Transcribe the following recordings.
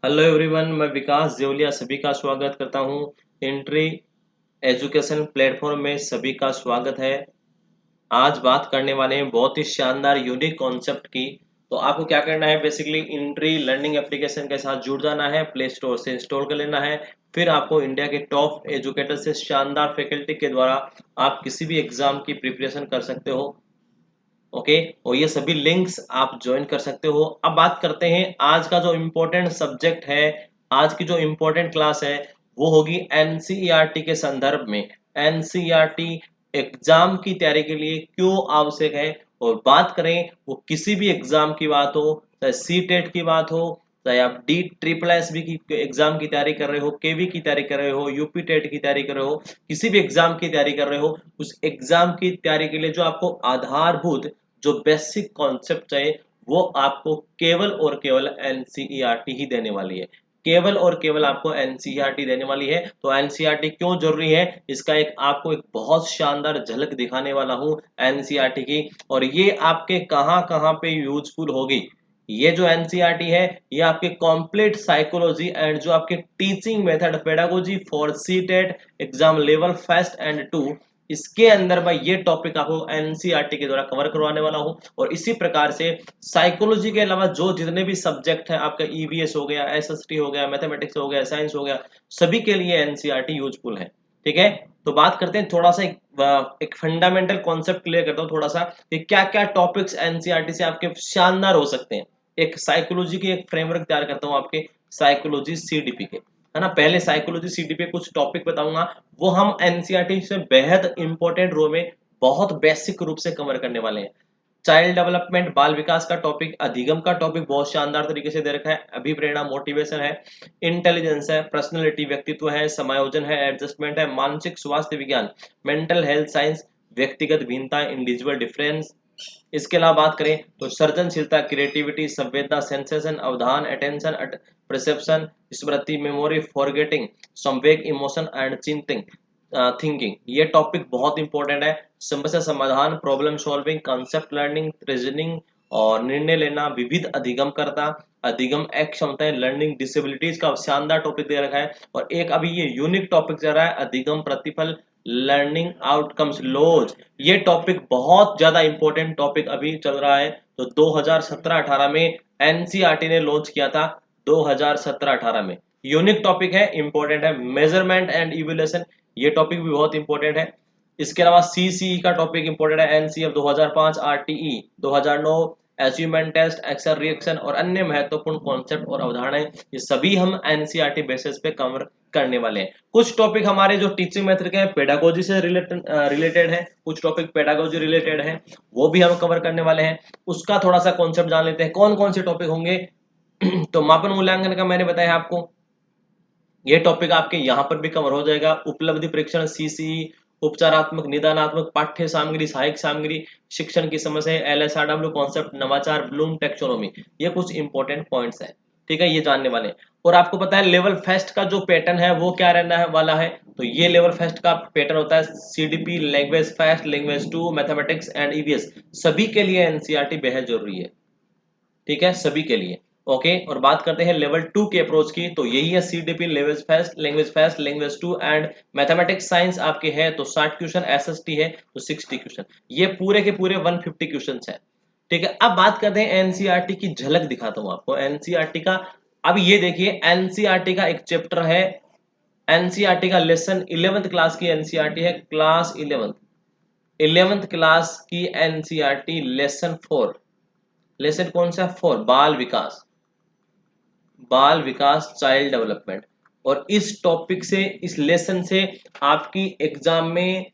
Hello everyone, मैं विकास देवलिया सभी का स्वागत करता हूं। एंट्री एजुकेशन प्लेटफॉर्म में सभी का स्वागत है। आज बात करने वाले हैं बहुत ही शानदार यूनिक कॉन्सेप्ट की। तो आपको क्या करना है, बेसिकली एंट्री लर्निंग एप्लीकेशन के साथ जुड़ जाना है, प्ले स्टोर से इंस्टॉल कर लेना है। फिर आपको इंडिया के टॉप एजुकेटर से शानदार फैकल्टी के द्वारा आप किसी भी एग्जाम की प्रिपरेशन कर सकते हो। ओके, और ये सभी लिंक्स आप ज्वाइन कर सकते हो। अब बात करते हैं आज का जो इम्पोर्टेंट सब्जेक्ट है। आज की जो इम्पोर्टेंट क्लास है वो होगी एनसीईआरटी के संदर्भ में। एनसीईआरटी एग्जाम की तैयारी के लिए क्यों आवश्यक है। और बात करें वो किसी भी एग्जाम की बात हो, चाहे सी टेट की बात हो, चाहे आप डी ट्रिपल एस बी की एग्जाम की तैयारी कर रहे हो, केवी की तैयारी कर रहे हो, यूपी टेट की तैयारी कर रहे हो, किसी भी एग्जाम की तैयारी कर रहे हो, उस एग्जाम की तैयारी के लिए जो आपको आधारभूत जो बेसिक कॉन्सेप्ट है वो आपको केवल और केवल एनसीईआरटी ही देने वाली है। केवल और केवल आपको एनसीईआरटी देने वाली है। तो एनसीईआरटी क्यों जरूरी है, इसका आपको एक बहुत शानदार झलक दिखाने वाला हूं एनसीईआरटी की। और ये आपके कहां कहां पे यूजफुल होगी। ये जो एनसीईआरटी है ये आपके कंप्लीट साइकोलॉजी एंड जो आपके teaching method pedagogy for CTET exam level first and two, इसके अंदर मैं ये टॉपिक आपको एनसीईआरटी के द्वारा कवर करवाने वाला हूं। और इसी प्रकार से साइकोलॉजी के अलावा जो जितने भी सब्जेक्ट है, आपका ईवीएस हो गया, एसएसटी हो गया, मैथमेटिक्स हो गया, साइंस हो गया, सभी के लिए एनसीईआरटी यूजफुल है। ठीक है, तो बात करते हैं थोड़ा सा एक फंडामेंटल कॉन्सेप्ट क्लियर करता हूँ थोड़ा सा कि क्या क्या टॉपिक्स एनसीईआरटी से आपके शानदार हो सकते हैं। एक साइकोलॉजी की एक फ्रेमवर्क तैयार करता हूँ आपके साइकोलॉजी सीडीपी के, है ना। पहले साइकोलॉजी सीडीपी कुछ टॉपिक बताऊंगा, वो हम एनसीईआरटी से बेहद इंपॉर्टेंट रो में बहुत बेसिक रूप से कवर करने वाले हैं। चाइल्ड डेवलपमेंट बाल विकास का टॉपिक, अधिगम का टॉपिक बहुत शानदार तरीके से दे रखा है। अभिप्रेरणा मोटिवेशन है, इंटेलिजेंस है, पर्सनैलिटी व्यक्तित्व है, समायोजन है, एडजस्टमेंट है, मानसिक स्वास्थ्य विज्ञान, मेंटल हेल्थ साइंस, व्यक्तिगत भिन्नता, इंडिविजुअल डिफरेंस। इसके अलावा बात करें तो सृजनशीलता, क्रिएटिविटी, संवेदना, सेंसेशन, अवधान, अटेंशन, परसेप्शन, स्मृति, मेमोरी, फॉरगेटिंग, संवेग, इमोशन एंड चिंतिंग, थिंकिंग, ये टॉपिक बहुत इंपॉर्टेंट है। समस्या समाधान, problem solving, concept learning, reasoning और निर्णय लेना, विविध अधिगम करता, अधिगम एक क्षमताएं, लर्निंग डिसेबिलिटीज का शानदार टॉपिक दे रखा है। और एक अभी ये यूनिक टॉपिक चल रहा है, अधिगम प्रतिफल, लर्निंग आउटकम्स लॉज। ये टॉपिक बहुत ज्यादा इंपॉर्टेंट टॉपिक अभी चल रहा है। तो 2017-18 में एनसीईआरटी ने लॉन्च किया था। 2017-18 में यूनिक टॉपिक है, इंपॉर्टेंट है। मेजरमेंट एंड इवैल्यूएशन, ये टॉपिक भी बहुत इंपॉर्टेंट है। इसके अलावा सीसीई का टॉपिक इंपॉर्टेंट है, एनसीएफ 2005, आरटीई 2009, अचीवमेंट टेस्ट, एक्सेल रिएक्शन और अन्य महत्वपूर्ण कॉन्सेप्ट और अवधारणाएं, ये सभी हम एनसीईआरटी बेसिस पे कवर करने वाले हैं। कुछ टॉपिक हमारे जो टीचिंग मेथड के हैं, पेडागोजी से रिलेटेड है, कुछ टॉपिक पेडागोजी रिलेटेड है, वो भी हम कवर करने वाले हैं। उसका थोड़ा सा कॉन्सेप्ट जान लेते हैं, कौन कौन से टॉपिक होंगे। तो मापन मूल्यांकन का मैंने बताया आपको, ये टॉपिक आपके यहाँ पर भी कवर हो जाएगा। उपलब्धि परीक्षण, सीसीई, उपचारात्मक, निदानात्मक, पाठ्य सामग्री, सहायक सामग्री, शिक्षण की समस्या, एलएसआरडब्ल्यू कॉन्सेप्ट, नवाचार, ब्लूम टेक्सोनोमी, ये कुछ इंपॉर्टेंट पॉइंट्स हैं। ठीक है, ये जानने वाले हैं। और आपको पता है लेवल फेस्ट का जो पैटर्न है वो क्या रहना है वाला है। तो ये लेवल फेस्ट का पैटर्न होता है CDP, language fest, language 2, mathematics and EVS, सभी के लिए एनसीईआरटी बेहद जरूरी है। ठीक है, सभी के लिए। ओके, और बात करते हैं लेवल 2 के अप्रोच की, तो यही है CDP, language fest, language 2 and mathematics science आपके है तो 60 क्वेश्चन, एसएसटी है तो 60 क्वेश्चन, ये पूरे के पूरे 150 क्वेश्चन है। ठीक है, अब बात करते हैं एनसीईआरटी की, झलक दिखाता हूं आपको एनसीईआरटी का। अब ये देखिए एनसीईआरटी का एक चैप्टर है, एनसीईआरटी का लेसन 11th क्लास की एनसीईआरटी है, क्लास 11th क्लास की एनसीईआरटी लेसन 4। लेसन कौन सा? 4, बाल विकास, बाल विकास, चाइल्ड डेवलपमेंट। और इस टॉपिक से, इस लेसन से आपकी एग्जाम में,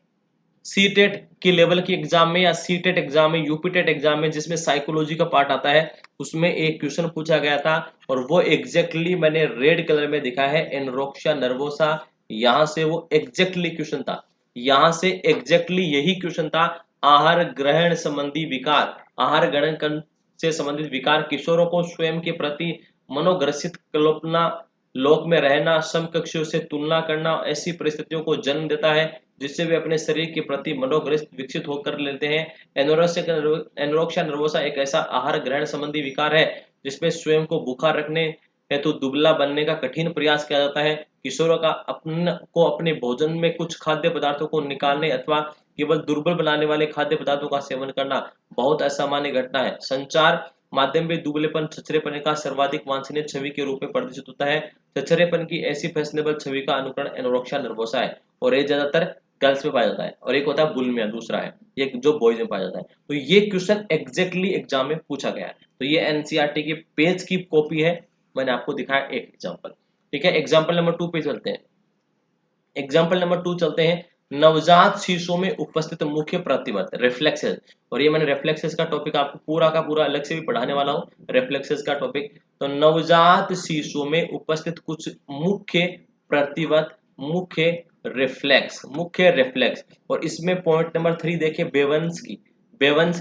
सीटेट की लेवल की एग्जाम में या सीटेट एग्जाम में, यूपीटेट एग्जाम में जिसमें साइकोलॉजी का पार्ट आता है, उसमें एक क्वेश्चन पूछा गया था। और वो एग्जैक्टली मैंने रेड कलर में दिखा है, एनरोक्सिया नर्वोसा, यहां से वो एग्जैक्टली क्वेश्चन था, यहां से एग्जैक्टली यही क्वेश्चन था। आहार ग्रहण संबंधी विकार, आहार ग्रहण से संबंधित विकार, किशोरों को स्वयं के प्रति मनोग्रसित कल्पना लोक में रहना, समकक्षों से तुलना करना, ऐसी परिस्थितियों को जन्म देता है जिससे वे अपने शरीर के प्रति मनोग्रस्त विकसित होकर लेते हैं। एनोरेक्सिया नर्वोसा एक ऐसा आहार ग्रहण संबंधी विकार है जिसमें स्वयं को भूखा रखने हेतु दुबला बनने का कठिन प्रयास किया जाता है। किशोरों का अपने भोजन में कुछ खाद्य पदार्थों को निकालने अथवा केवल दुर्बल बनाने वाले खाद्य पदार्थों का सेवन करना बहुत असामान्य घटना है। संचार माध्यम में दुबलेपन छछरेपन का सर्वाधिक वांछनीय छवि के रूप में प्रदर्शित होता है। छछरेपन की ऐसी फैशनेबल छवि का अनुकरण एनोरेक्सिया नर्वोसा है और ये ज्यादातर गर्ल्स में पाया जाता है। और एक होता है बुलिमिया, दूसरा है ये जो बॉयज में पाया जाता है। तो ये क्वेश्चन एग्जैक्टली एग्जाम में पूछा गया है। तो ये एनसीईआरटी के पेज की कॉपी है, मैंने आपको दिखाया एक एग्जाम्पल। ठीक है, एग्जाम्पल नंबर 2 पे चलते हैं। एग्जाम्पल नंबर 2 चलते हैं। नवजात शिशुओं में उपस्थित मुख्य प्रतिवर्त रिफ्लेक्सेस। और ये मैंने रिफ्लेक्सेस का टॉपिक आपको पूरा का पूरा अलग से भी पढ़ाने वाला हूँ, रिफ्लेक्सेस का टॉपिक। तो नवजात शिशुओं में उपस्थित कुछ मुख्य प्रतिवर्त, मुख्य रिफ्लेक्स। और इसमें पॉइंट नंबर 3 देखिए, बेवंस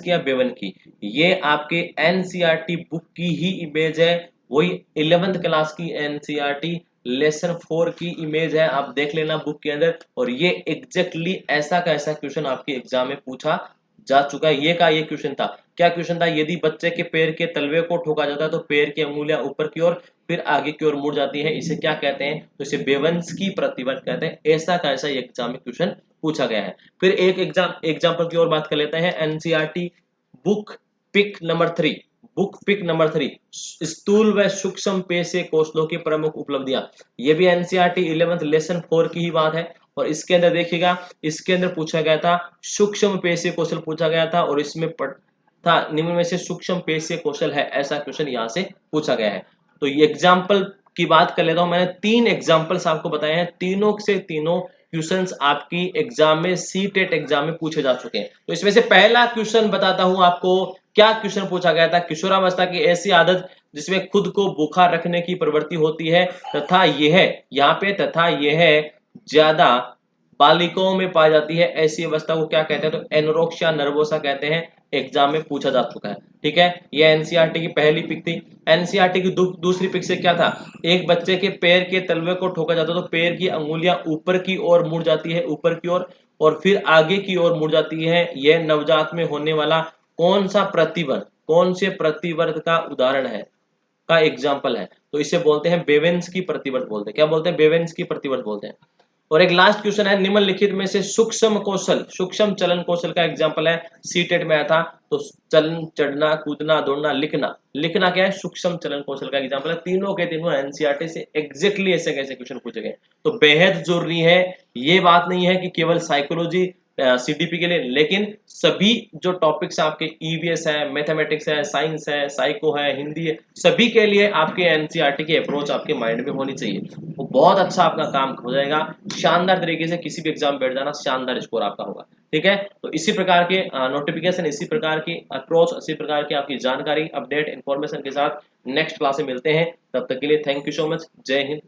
की या बेवन की, ये आपके एनसीईआरटी बुक की ही इमेज है, वही 11th क्लास की एनसीईआरटी लेसन 4 की इमेज है, आप देख लेना बुक के अंदर। और ये एग्जैक्टली ऐसा का ऐसा क्वेश्चन आपके एग्जाम में पूछा जा चुका है। ये क्वेश्चन था, क्या क्वेश्चन था, यदि बच्चे के पैर के तलवे को ठोका जाता है तो पैर की अंगुलियां ऊपर की ओर फिर आगे की ओर मुड़ जाती है, इसे क्या कहते हैं, तो इसे बेवंस की प्रतिवर्त कहते हैं। ऐसा का ऐसा एग्जाम में क्वेश्चन पूछा गया है। फिर एक एग्जाम्पल की और बात कर लेते हैं। एनसीईआरटी बुक पिक नंबर 3, स्थूल व सूक्ष्म पेशीय कौशलों की प्रमुख उपलब्धियां। ये भी एनसीईआरटी 11th लेसन 4 की ही बात है। और इसके अंदर देखिएगा, इसके अंदर पूछा गया था सूक्ष्म पेशीय कौशल पूछा गया था, और इसमें था निम्न में से सूक्ष्म पेशीय कौशल है, ऐसा क्वेश्चन यहाँ से पूछा गया है। तो ये एग्जाम्पल की बात कर लेता हूं। मैंने 3 एग्जाम्पल्स आपको बताए हैं, तीनों से तीनों क्वेश्चंस आपकी एग्जाम में सीटेट एग्जाम में पूछे जा चुके हैं। तो इसमें से पहला क्वेश्चन बताता हूं आपको, क्या क्वेश्चन पूछा गया था। किशोरावस्था की ऐसी आदत जिसमें खुद को भूखा रखने की प्रवृत्ति होती है तथा यह ज्यादा बालिकाओं में पाई जाती है, ऐसी अवस्था को क्या कहते हैं, तो एनोरेक्सिया नर्वोसा कहते हैं। एग्जाम में पूछा जा चुका है। ठीक है, ये एनसीईआरटी की पहली पिक थी। एनसीईआरटी की दूसरी पिक से क्या था, एक बच्चे के पैर के तलवे को ठोका जाता है तो पैर की अंगुलियां ऊपर की ओर मुड़ जाती है, ऊपर की ओर, और फिर आगे की ओर मुड़ जाती है। यह नवजात में होने वाला कौन से प्रतिवर्त का उदाहरण है, का एग्जाम्पल है। तो इसे बोलते हैं बेवेंस की प्रतिवर्त बोलते हैं। क्या बोलते हैं, बेवेंस की प्रतिवर्त बोलते हैं। और एक लास्ट क्वेश्चन है, निम्नलिखित में से सूक्ष्म चलन कौशल का एग्जाम्पल है, सीटेट में आया था। तो चलन, चढ़ना, कूदना, दौड़ना, लिखना क्या है, सूक्ष्म चलन कौशल का एग्जाम्पल है। तीनों के तीनों एनसीईआरटी से एग्जैक्टली ऐसे कैसे क्वेश्चन पूछे गए। तो बेहद जरूरी है, ये बात नहीं है कि केवल साइकोलॉजी सीडीपी के लिए, लेकिन सभी जो टॉपिक्स आपके ईवीएस है, मैथमेटिक्स है, साइंस है, साइको है, हिंदी है, सभी के लिए आपके एनसीईआरटी की अप्रोच आपके माइंड में होनी चाहिए। वो बहुत अच्छा आपका काम हो जाएगा, शानदार तरीके से किसी भी एग्जाम बैठ जाना, शानदार स्कोर आपका होगा। ठीक है, तो इसी प्रकार के नोटिफिकेशन, इसी प्रकार की अप्रोच, इसी प्रकार की आपकी जानकारी, अपडेट, इन्फॉर्मेशन के साथ नेक्स्ट क्लास में मिलते हैं। तब तक के लिए थैंक यू सो मच। जय हिंद।